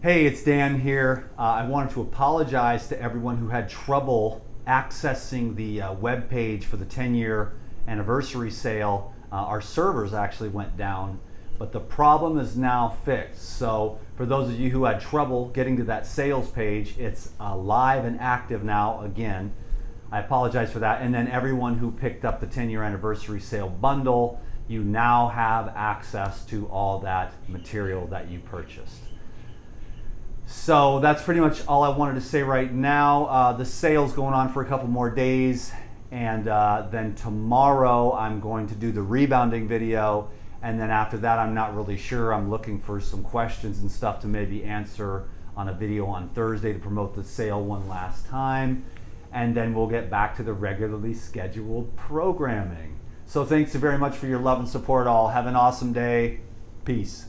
Hey, it's Dan here. I wanted to apologize to everyone who had trouble accessing the web page for the 10-year anniversary sale. Our servers actually went down, but the problem is now fixed. So for those of you who had trouble getting to that sales page, it's live and active now again. I apologize for that. And then everyone who picked up the 10-year anniversary sale bundle, you now have access to all that material that you purchased. So that's pretty much all I wanted to say right now. The sale's going on for a couple more days, and then tomorrow I'm going to do the rebounding video, and then after that I'm not really sure. I'm looking for some questions and stuff to maybe answer on a video on Thursday to promote the sale one last time, and then we'll get back to the regularly scheduled programming. So thanks very much for your love and support all. Have an awesome day. Peace.